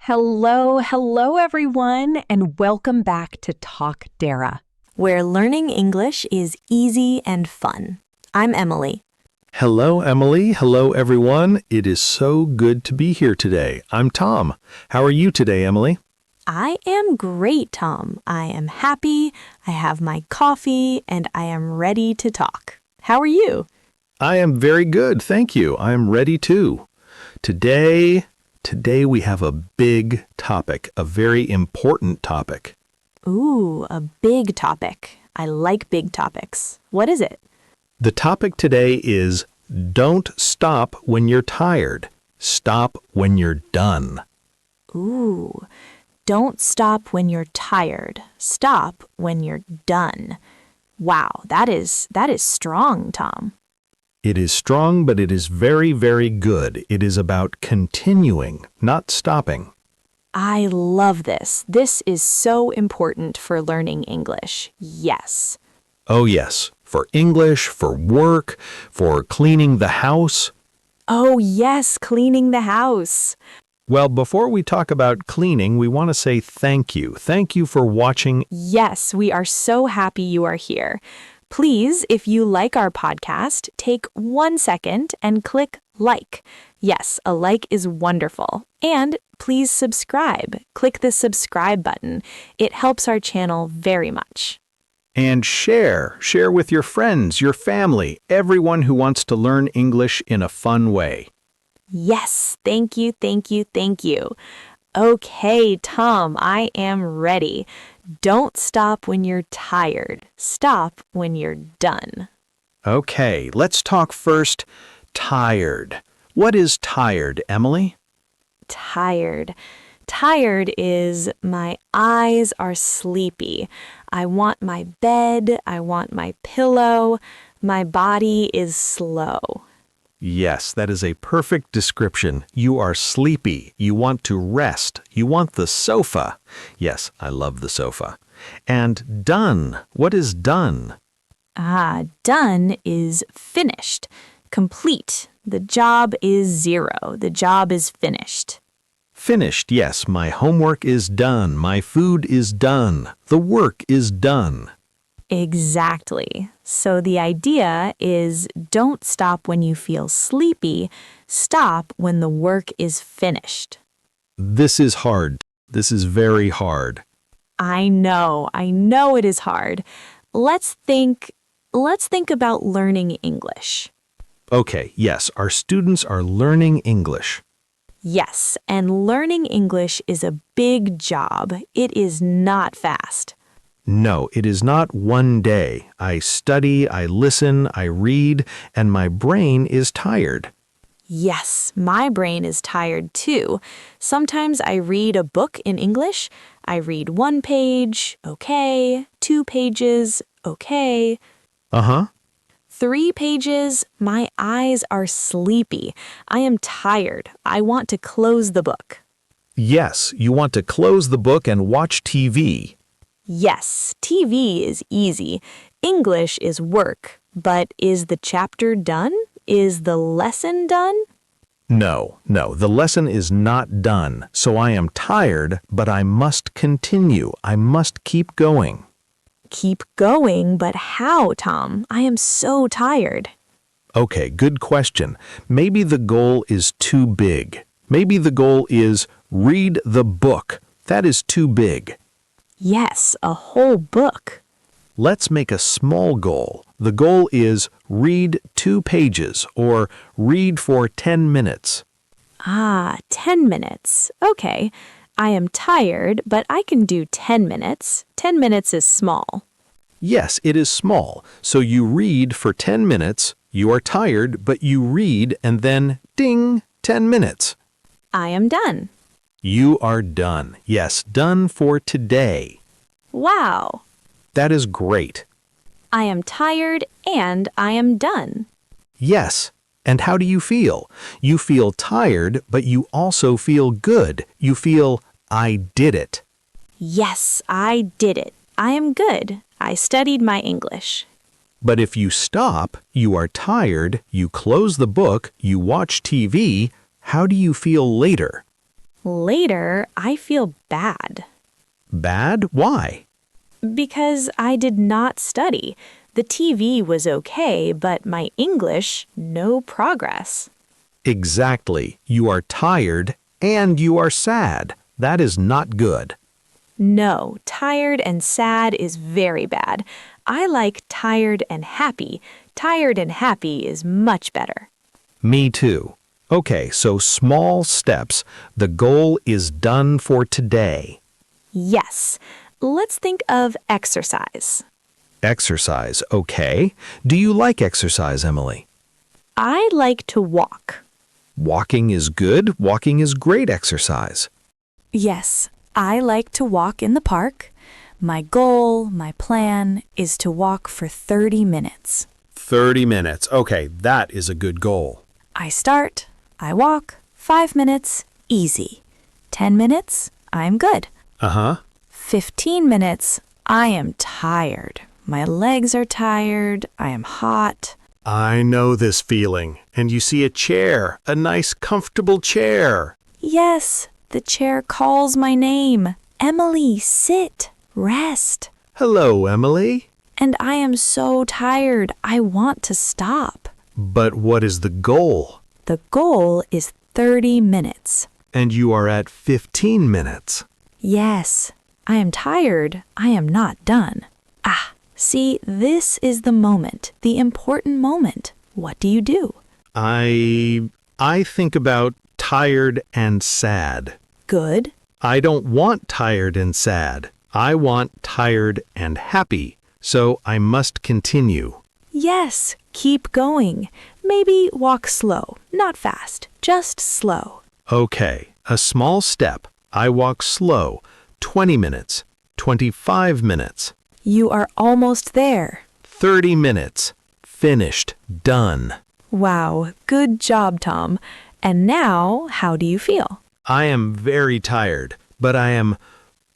Hello everyone, and welcome back to Talk Dara, where learning English is easy and fun. I'm Emily. Hello, Emily. Hello, everyone. It is so good to be here today. I'm Tom. How are you today, Emily? I am great, Tom. I am happy, I have my coffee, and I am ready to talk. How are you? I am very good, thank you. I am ready too. Today we have a big topic, a very important topic. Ooh, a big topic. I like big topics. What is it? The topic today is don't stop when you're tired. Stop when you're done. Ooh, don't stop when you're tired. Stop when you're done. Wow, that is strong, Tom. It is strong, but it is very, very good. It is about continuing, not stopping. I love this. This is so important for learning English. Yes. Oh, yes. For English, for work, for cleaning the house. Oh, yes, cleaning the house. Well, before we talk about cleaning, we want to say thank you. Thank you for watching. Yes, we are so happy you are here. Please, if you like our podcast, take 1 second and click like. Yes, a like is wonderful. And please subscribe. Click the subscribe button. It helps our channel very much. And share. Share with your friends, your family, everyone who wants to learn English in a fun way. Yes, thank you, thank you, thank you. Okay, Tom, I am ready. Don't stop when you're tired. Stop when you're done. Okay, let's talk first. Tired. What is tired, Emily? Tired. Tired is my eyes are sleepy. I want my bed. I want my pillow. My body is slow. Yes, that is a perfect description. You are sleepy. You want to rest. You want the sofa. Yes, I love the sofa. And done. What is done? Done is finished, complete. The job is 0. The job is finished. Finished, yes. My homework is done. My food is done. The work is done. Exactly. So the idea is don't stop when you feel sleepy. Stop when the work is finished. This is hard. This is very hard. I know it is hard. Let's think about learning English. Okay, yes, our students are learning English. Yes, and learning English is a big job. It is not fast. No, it is not one day. I study, I listen, I read, and my brain is tired. Yes, my brain is tired too. Sometimes I read a book in English. I read 1 page, okay. 2 pages, okay. 3 pages, my eyes are sleepy. I am tired. I want to close the book. Yes, you want to close the book and watch TV. Yes, TV is easy. English is work. But is the chapter done? Is the lesson done? No, the lesson is not done. So I am tired, but I must continue. I must keep going. Keep going, but how, Tom? I am so tired. Okay, good question. Maybe the goal is too big. Maybe the goal is read the book. That is too big. Yes, a whole book. Let's make a small goal. The goal is read 2 pages or read for 10 minutes. 10 minutes. Okay. I am tired, but I can do 10 minutes. 10 minutes is small. Yes, it is small. So you read for 10 minutes, you are tired, but you read and then ding, 10 minutes. I am done. You are done. Yes, done for today. Wow. That is great. I am tired and I am done. Yes. And how do you feel? You feel tired, but you also feel good. You feel, I did it. Yes, I did it. I am good. I studied my English. But if you stop, you are tired, you close the book, you watch TV, how do you feel later? Later, I feel bad Bad? Why? because I did not study. The TV was okay, but my English, no progress. Exactly. You are tired and you are sad. That is not good. No, tired and sad is very bad. I like tired and happy. Tired and happy is much better. Me too. Okay, so small steps. The goal is done for today. Yes. Let's think of exercise. Exercise, okay. Do you like exercise, Emily? I like to walk. Walking is good. Walking is great exercise. Yes, I like to walk in the park. My goal, my plan, is to walk for 30 minutes. 30 minutes. Okay, that is a good goal. I start, I walk, 5 minutes, easy. 10 minutes, I'm good. Uh-huh. 15 minutes, I am tired. My legs are tired, I am hot. I know this feeling. And you see a chair, a nice comfortable chair. Yes, the chair calls my name. Emily, sit, rest. Hello, Emily. And I am so tired, I want to stop. But what is the goal? The goal is 30 minutes. And you are at 15 minutes. Yes, I am tired, I am not done. See, this is the moment, the important moment. What do you do? I think about tired and sad. Good. I don't want tired and sad. I want tired and happy. So I must continue. Yes, keep going. Maybe walk slow, not fast, just slow. Okay, a small step. I walk slow. 20 minutes. 25 minutes. You are almost there. 30 minutes. Finished. Done. Wow, good job, Tom. And now, how do you feel? I am very tired, but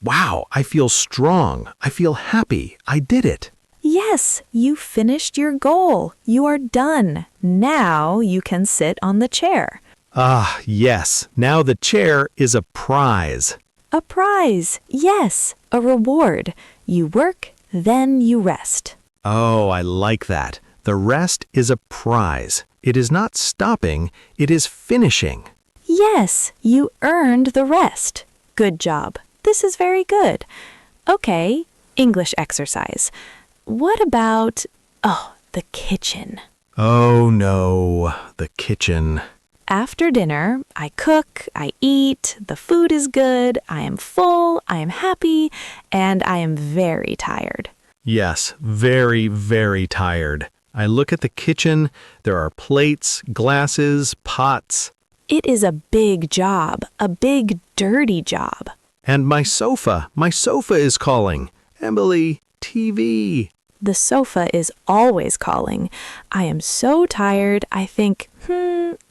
wow, I feel strong. I feel happy. I did it. Yes, you finished your goal. You are done. Now you can sit on the chair. Ah, yes. Now the chair is a prize. A prize. Yes, a reward. You work, then you rest. Oh, I like that. The rest is a prize. It is not stopping, it is finishing. Yes, you earned the rest. Good job. This is very good. Okay, English exercise. What about, the kitchen? Oh no, the kitchen. After dinner, I cook, I eat, the food is good, I am full, I am happy, and I am very tired. Yes, very, very tired. I look at the kitchen. There are plates, glasses, pots. It is a big job, a big, dirty job. And my sofa is calling. Emily, TV. The sofa is always calling. I am so tired, I think,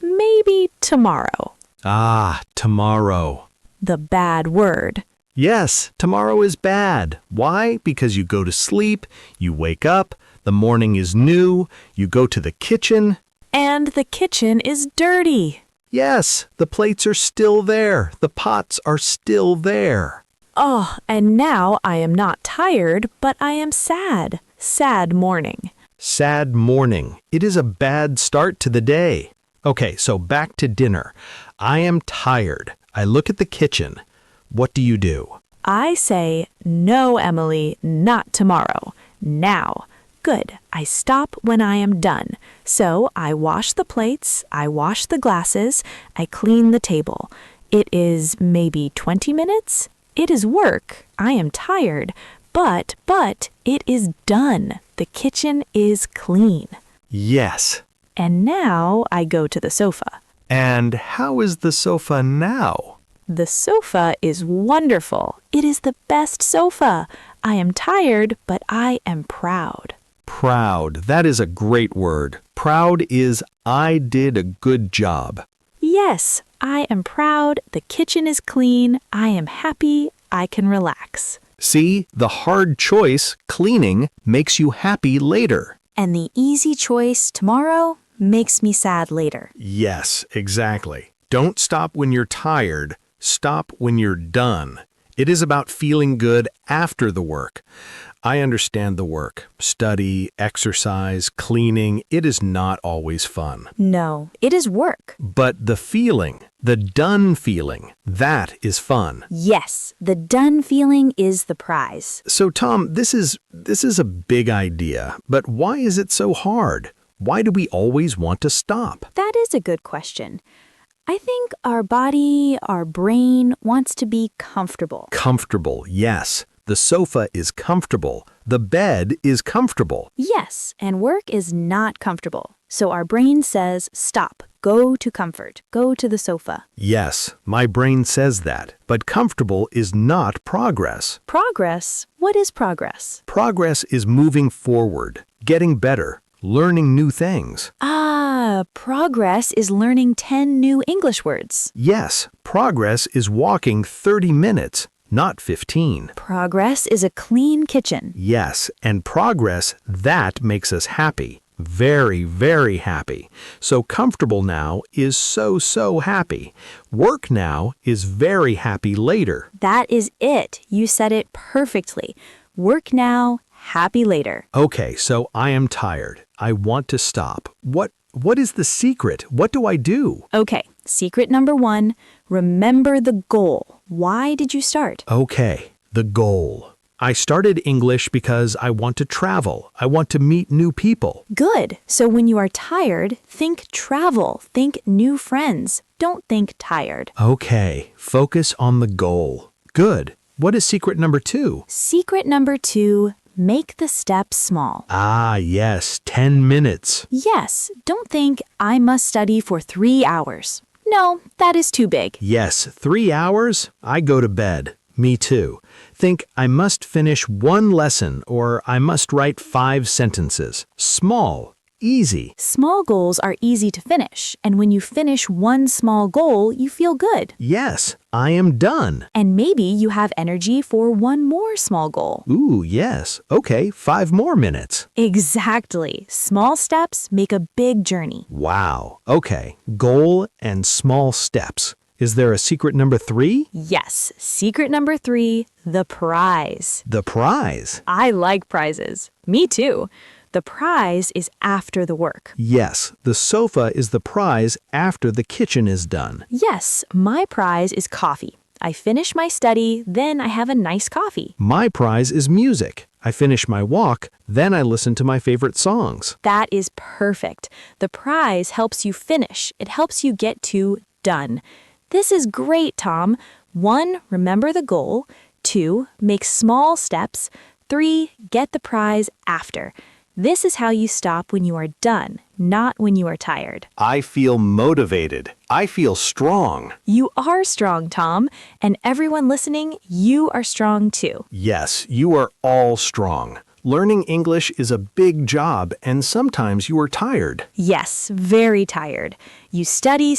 maybe tomorrow. Ah, tomorrow. The bad word. Yes, tomorrow is bad. Why? Because you go to sleep, you wake up, the morning is new, you go to the kitchen. And the kitchen is dirty. Yes, the plates are still there. The pots are still there. Oh, and now I am not tired, but I am sad. Sad morning. Sad morning. It is a bad start to the day. Okay, so back to dinner. I am tired. I look at the kitchen. What do you do? I say, no, Emily, not tomorrow. Now. Good. I stop when I am done. So I wash the plates, I wash the glasses, I clean the table. It is maybe 20 minutes? It is work. I am tired. But it is done. The kitchen is clean. Yes. And now I go to the sofa. And how is the sofa now? The sofa is wonderful. It is the best sofa. I am tired, but I am proud. Proud. That is a great word. Proud is I did a good job. Yes, I am proud. The kitchen is clean. I am happy. I can relax. See, the hard choice, cleaning, makes you happy later. And the easy choice, tomorrow, makes me sad later. Yes, exactly. Don't stop when you're tired. Stop when you're done. It is about feeling good after the work. I understand the work. Study, exercise, cleaning, it is not always fun. No, it is work. But the feeling, the done feeling, that is fun. Yes, the done feeling is the prize. So Tom, this is a big idea, but why is it so hard? Why do we always want to stop? That is a good question. I think our body, our brain wants to be comfortable. Comfortable, yes. The sofa is comfortable. The bed is comfortable. Yes, and work is not comfortable. So our brain says, stop, go to comfort, go to the sofa. Yes, my brain says that, but comfortable is not progress. Progress? What is progress? Progress is moving forward, getting better, learning new things. Progress is learning 10 new English words. Yes, progress is walking 30 minutes, not 15. Progress is a clean kitchen. Yes, and progress, that makes us happy. Very, very happy. So comfortable now is so happy. Work now is very happy later. That is it. You said it perfectly. Work now, happy later. Okay, so I am tired. I want to stop. What is the secret? What do I do? Okay, secret number 1, remember the goal. Why did you start? Okay, the goal. I started English because I want to travel. I want to meet new people. Good. So when you are tired, think travel, think new friends. Don't think tired. Okay, focus on the goal. Good. What is secret number 2? Secret number 2, make the steps small. Ah, yes, 10 minutes. Yes, don't think I must study for 3 hours. No, that is too big. Yes, 3 hours? I go to bed. Me too. Think I must finish 1 lesson or I must write 5 sentences. Small, easy. Small goals are easy to finish, and when you finish 1 small goal, you feel good. Yes, I am done. And maybe you have energy for 1 more small goal. Ooh, yes. Okay, 5 more minutes. Exactly. Small steps make a big journey. Wow. Okay, goal and small steps. Is there a secret number 3? Yes, secret number 3, the prize. The prize. I like prizes. Me too. The prize is after the work. Yes, the sofa is the prize after the kitchen is done. Yes, my prize is coffee. I finish my study, then I have a nice coffee. My prize is music. I finish my walk, then I listen to my favorite songs. That is perfect. The prize helps you finish. It helps you get to done. This is great, Tom. 1, remember the goal. 2, make small steps. 3, get the prize after. This is how you stop when you are done, not when you are tired. I feel motivated. I feel strong. You are strong, Tom. And everyone listening, you are strong too. Yes, you are all strong. Learning English is a big job, and sometimes you are tired. Yes, very tired. You study,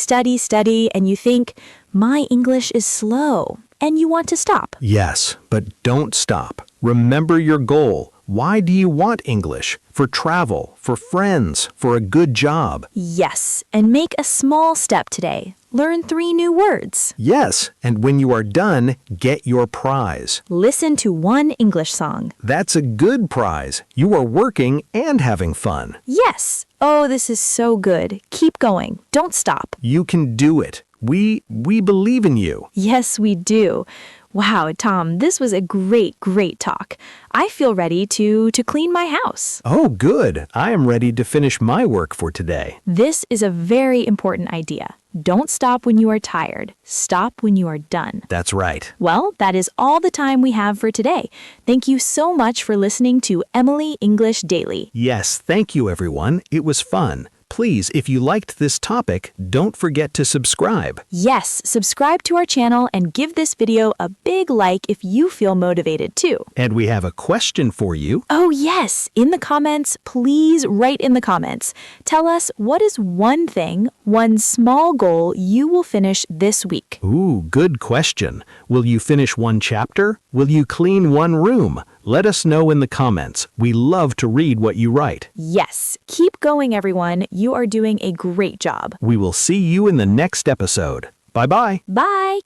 and you think, my English is slow, and you want to stop. Yes, but don't stop. Remember your goal. Why do you want English? For travel, for friends, for a good job. Yes, and make a small step today. Learn 3 new words. Yes, and when you are done, get your prize. Listen to 1 English song. That's a good prize. You are working and having fun. Yes. Oh, this is so good. Keep going. Don't stop. You can do it. We believe in you. Yes, we do. Wow, Tom, this was a great talk. I feel ready to clean my house. Oh, good. I am ready to finish my work for today. This is a very important idea. Don't stop when you are tired. Stop when you are done. That's right. Well, that is all the time we have for today. Thank you so much for listening to Emily English Daily. Yes, thank you, everyone. It was fun. Please, if you liked this topic, don't forget to subscribe. Yes, subscribe to our channel and give this video a big like if you feel motivated too. And we have a question for you. Oh yes, in the comments, please write in the comments. Tell us what is 1 thing, 1 small goal you will finish this week. Ooh, good question. Will you finish 1 chapter? Will you clean 1 room? Let us know in the comments. We love to read what you write. Yes, keep going everyone. You are doing a great job. We will see you in the next episode. Bye-bye. Bye!